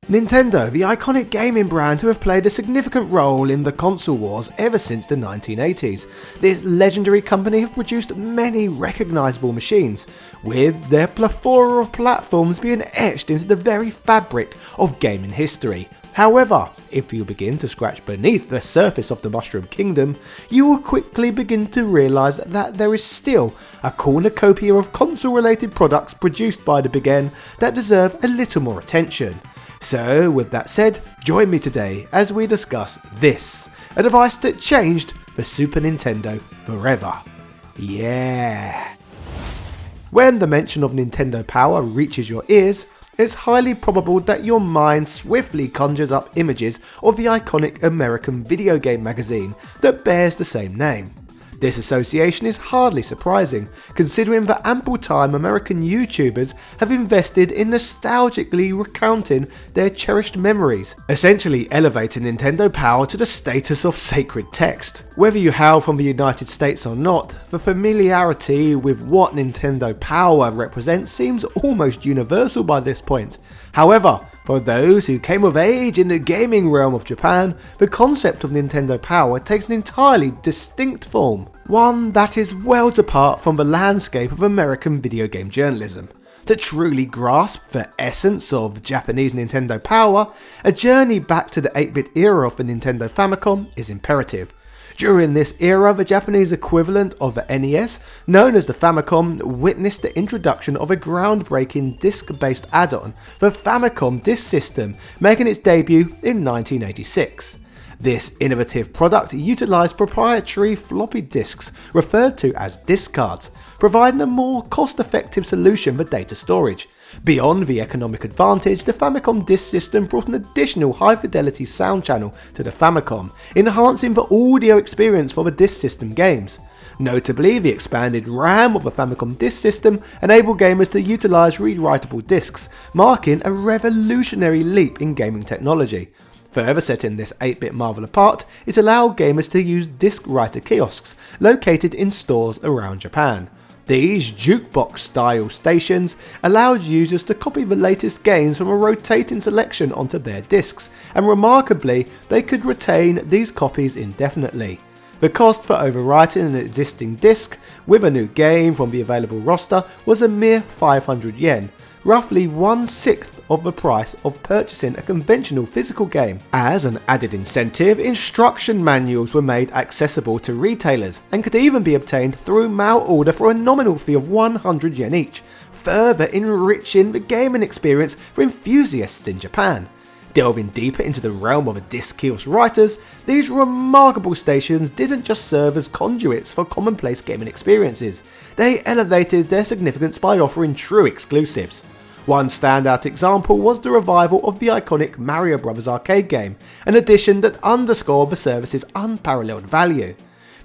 Nintendo, the iconic gaming brand who have played a significant role in the console wars ever since the 1980s. This legendary company have produced many recognisable machines, with their plethora of platforms being etched into the very fabric of gaming history. However, if you begin to scratch beneath the surface of the Mushroom Kingdom, you will quickly begin to realise that there is still a cornucopia of console-related products produced by the big N that deserve a little more attention. So with that said, join me today as we discuss this, a device that changed the Super Nintendo forever. Yeah! When the mention of Nintendo Power reaches your ears, it's highly probable that your mind swiftly conjures up images of the iconic American video game magazine that bears the same name. This association is hardly surprising, considering the ample time American YouTubers have invested in nostalgically recounting their cherished memories, essentially elevating Nintendo Power to the status of sacred text. Whether you hail from the United States or not, the familiarity with what Nintendo Power represents seems almost universal by this point. However, for those who came of age in the gaming realm of Japan, the concept of Nintendo Power takes an entirely distinct form, one that is worlds apart from the landscape of American video game journalism. To truly grasp the essence of Japanese Nintendo Power, a journey back to the 8-bit era of the Nintendo Famicom is imperative. During this era, the Japanese equivalent of the NES, known as the Famicom, witnessed the introduction of a groundbreaking disc-based add-on, the Famicom Disk System, making its debut in 1986. This innovative product utilised proprietary floppy disks, referred to as disc cards, providing a more cost-effective solution for data storage. Beyond the economic advantage, the Famicom Disk System brought an additional high-fidelity sound channel to the Famicom, enhancing the audio experience for the Disk System games. Notably, the expanded RAM of the Famicom Disk System enabled gamers to utilise rewritable discs, marking a revolutionary leap in gaming technology. Further setting this 8-bit marvel apart, it allowed gamers to use disc writer kiosks located in stores around Japan. These jukebox-style stations allowed users to copy the latest games from a rotating selection onto their discs, and remarkably, they could retain these copies indefinitely. The cost for overwriting an existing disc with a new game from the available roster was a mere 500 yen, roughly 1/6 of the price of purchasing a conventional physical game. As an added incentive, instruction manuals were made accessible to retailers and could even be obtained through mail order for a nominal fee of 100 yen each, further enriching the gaming experience for enthusiasts in Japan. Delving deeper into the realm of the disc kiosk writers, these remarkable stations didn't just serve as conduits for commonplace gaming experiences, they elevated their significance by offering true exclusives. One standout example was the revival of the iconic Mario Bros. Arcade game, an addition that underscored the service's unparalleled value.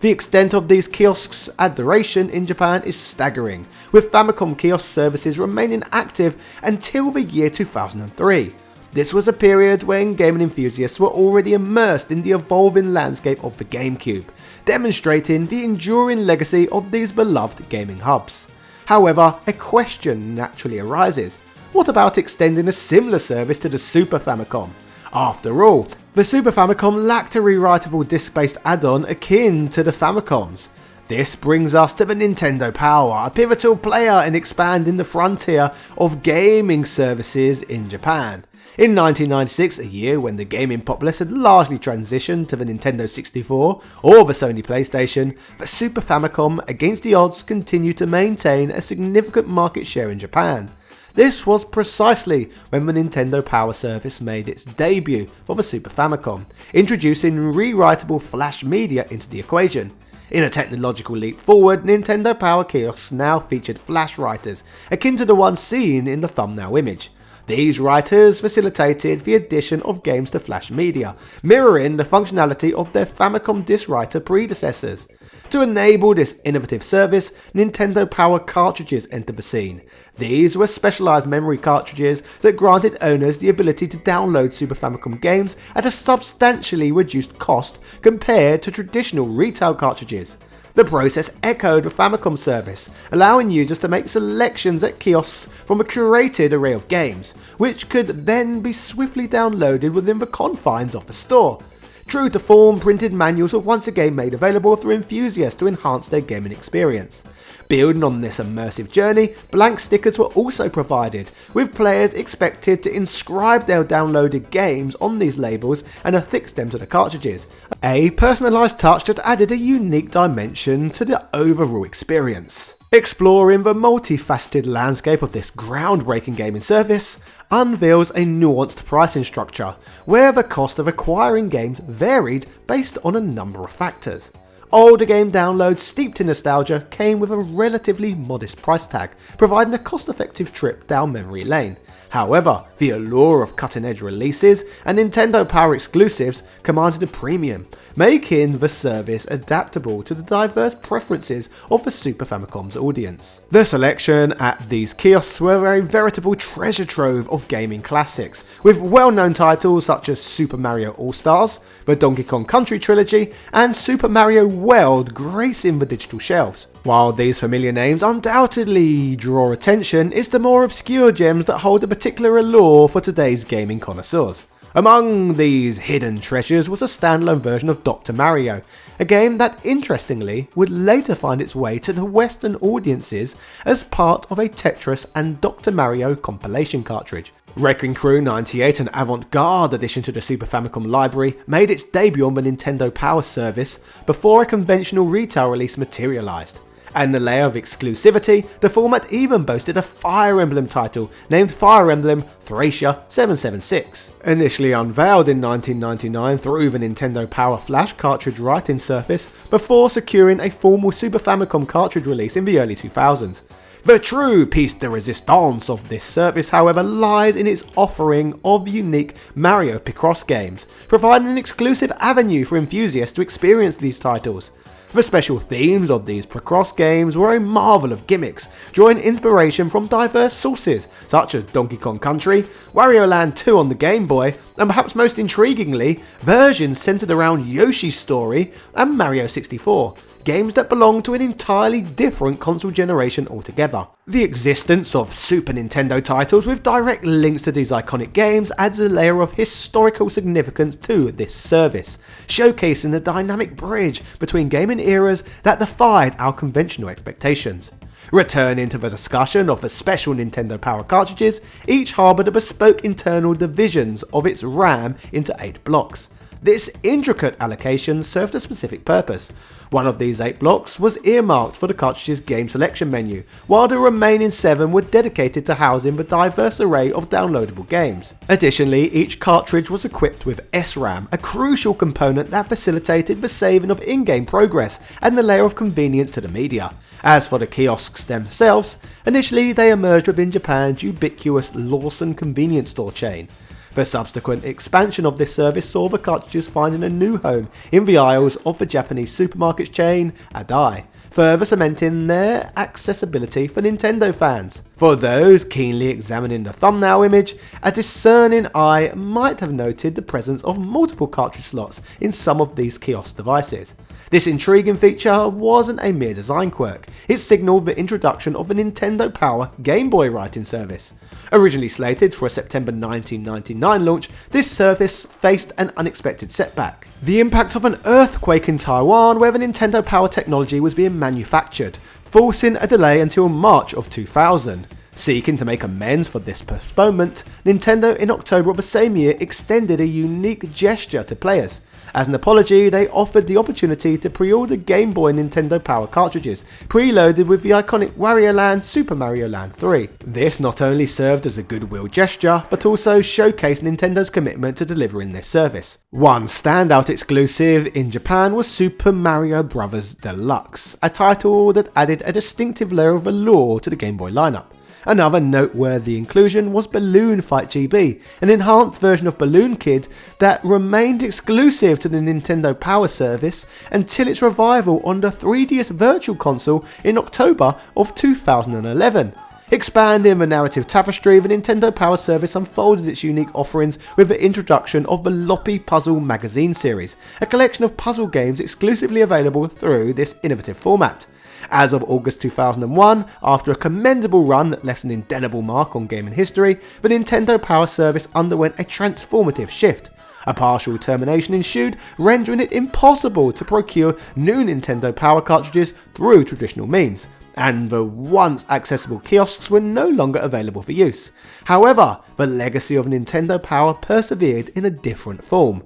The extent of these kiosks' adoration in Japan is staggering, with Famicom kiosk services remaining active until the year 2003. This was a period when gaming enthusiasts were already immersed in the evolving landscape of the GameCube, demonstrating the enduring legacy of these beloved gaming hubs. However, a question naturally arises. What about extending a similar service to the Super Famicom? After all, the Super Famicom lacked a rewritable disc-based add-on akin to the Famicom's. This brings us to the Nintendo Power, a pivotal player in expanding the frontier of gaming services in Japan. In 1996, a year when the gaming populace had largely transitioned to the Nintendo 64 or the Sony PlayStation, the Super Famicom, against the odds, continued to maintain a significant market share in Japan. This was precisely when the Nintendo Power service made its debut for the Super Famicom, introducing rewritable flash media into the equation. In a technological leap forward, Nintendo Power kiosks now featured flash writers, akin to the ones seen in the thumbnail image. These writers facilitated the addition of games to flash media, mirroring the functionality of their Famicom disk writer predecessors. To enable this innovative service, Nintendo Power cartridges entered the scene. These were specialised memory cartridges that granted owners the ability to download Super Famicom games at a substantially reduced cost compared to traditional retail cartridges. The process echoed the Famicom service, allowing users to make selections at kiosks from a curated array of games, which could then be swiftly downloaded within the confines of the store. True to form, printed manuals were once again made available for enthusiasts to enhance their gaming experience. Building on this immersive journey, blank stickers were also provided, with players expected to inscribe their downloaded games on these labels and affix them to the cartridges, a personalised touch that added a unique dimension to the overall experience. Exploring the multifaceted landscape of this groundbreaking gaming service unveils a nuanced pricing structure, where the cost of acquiring games varied based on a number of factors. Older game downloads steeped in nostalgia came with a relatively modest price tag, providing a cost-effective trip down memory lane. However, the allure of cutting-edge releases and Nintendo Power exclusives commanded a premium, making the service adaptable to the diverse preferences of the Super Famicom's audience. The selection at these kiosks were a veritable treasure trove of gaming classics, with well-known titles such as Super Mario All-Stars, the Donkey Kong Country trilogy, and Super Mario World gracing the digital shelves. While these familiar names undoubtedly draw attention, it's the more obscure gems that hold a particular allure for today's gaming connoisseurs. Among these hidden treasures was a standalone version of Dr. Mario, a game that interestingly would later find its way to the Western audiences as part of a Tetris and Dr. Mario compilation cartridge. Wrecking Crew 98, an avant-garde addition to the Super Famicom library, made its debut on the Nintendo Power service before a conventional retail release materialised. And the layer of exclusivity, the format even boasted a Fire Emblem title named Fire Emblem Thracia 776. Initially unveiled in 1999 through the Nintendo Power Flash cartridge writing surface, before securing a formal Super Famicom cartridge release in the early 2000s. The true piece de resistance of this service, however, lies in its offering of unique Mario Picross games, providing an exclusive avenue for enthusiasts to experience these titles. The special themes of these Picross games were a marvel of gimmicks, drawing inspiration from diverse sources such as Donkey Kong Country, Wario Land 2 on the Game Boy, and perhaps most intriguingly, versions centered around Yoshi's Story and Mario 64. Games that belong to an entirely different console generation altogether. The existence of Super Nintendo titles with direct links to these iconic games adds a layer of historical significance to this service, showcasing the dynamic bridge between gaming eras that defied our conventional expectations. Returning to the discussion of the special Nintendo Power cartridges, each harboured the bespoke internal divisions of its RAM into 8 blocks. This intricate allocation served a specific purpose. One of these 8 blocks was earmarked for the cartridge's game selection menu, while the remaining 7 were dedicated to housing the diverse array of downloadable games. Additionally, each cartridge was equipped with SRAM, a crucial component that facilitated the saving of in-game progress and the layer of convenience to the media. As for the kiosks themselves, initially they emerged within Japan's ubiquitous Lawson convenience store chain. The subsequent expansion of this service saw the cartridges finding a new home in the aisles of the Japanese supermarket chain Adai, further cementing their accessibility for Nintendo fans. For those keenly examining the thumbnail image, a discerning eye might have noted the presence of multiple cartridge slots in some of these kiosk devices. This intriguing feature wasn't a mere design quirk, it signalled the introduction of the Nintendo Power Game Boy writing service. Originally slated for a September 1999 launch, this service faced an unexpected setback. The impact of an earthquake in Taiwan, where the Nintendo Power technology was being manufactured, forcing a delay until March of 2000. Seeking to make amends for this postponement, Nintendo in October of the same year extended a unique gesture to players. As an apology, they offered the opportunity to pre-order Game Boy Nintendo Power cartridges, preloaded with the iconic Wario Land Super Mario Land 3. This not only served as a goodwill gesture, but also showcased Nintendo's commitment to delivering this service. One standout exclusive in Japan was Super Mario Bros. Deluxe, a title that added a distinctive layer of allure to the Game Boy lineup. Another noteworthy inclusion was Balloon Fight GB, an enhanced version of Balloon Kid that remained exclusive to the Nintendo Power service until its revival on the 3DS Virtual Console in October of 2011. Expanding the narrative tapestry, the Nintendo Power Service unfolded its unique offerings with the introduction of the Loppi Puzzle Magazine series, a collection of puzzle games exclusively available through this innovative format. As of August 2001, after a commendable run that left an indelible mark on gaming history, the Nintendo Power Service underwent a transformative shift. A partial termination ensued, rendering it impossible to procure new Nintendo Power cartridges through traditional means, and the once accessible kiosks were no longer available for use. However, the legacy of Nintendo Power persevered in a different form.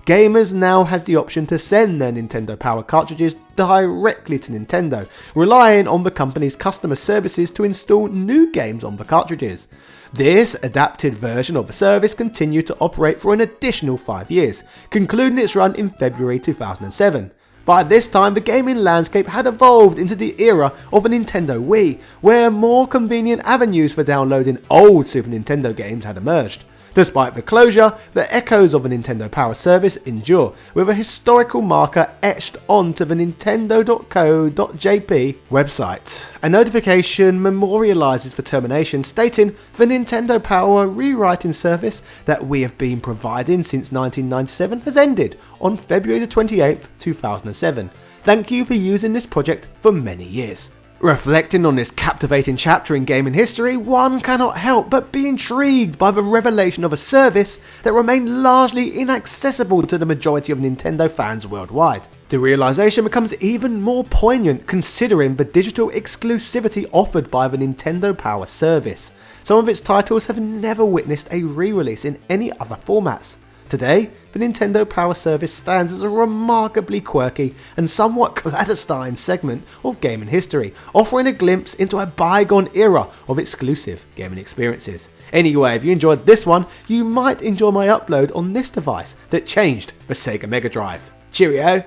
Gamers now had the option to send their Nintendo Power cartridges directly to Nintendo, relying on the company's customer services to install new games on the cartridges. This adapted version of the service continued to operate for an additional 5 years, concluding its run in February 2007. By this time, the gaming landscape had evolved into the era of a Nintendo Wii, where more convenient avenues for downloading old Super Nintendo games had emerged. Despite the closure, the echoes of a Nintendo Power Service endure, with a historical marker etched onto the nintendo.co.jp website. A notification memorialises the termination, stating, "The Nintendo Power rewriting service that we have been providing since 1997 has ended on February 28, 2007. Thank you for using this project for many years." Reflecting on this captivating chapter in gaming history, one cannot help but be intrigued by the revelation of a service that remained largely inaccessible to the majority of Nintendo fans worldwide. The realization becomes even more poignant considering the digital exclusivity offered by the Nintendo Power Service. Some of its titles have never witnessed a re-release in any other formats. Today, the Nintendo Power Service stands as a remarkably quirky and somewhat clandestine segment of gaming history, offering a glimpse into a bygone era of exclusive gaming experiences. Anyway, if you enjoyed this one, you might enjoy my upload on this device that changed the Sega Mega Drive. Cheerio!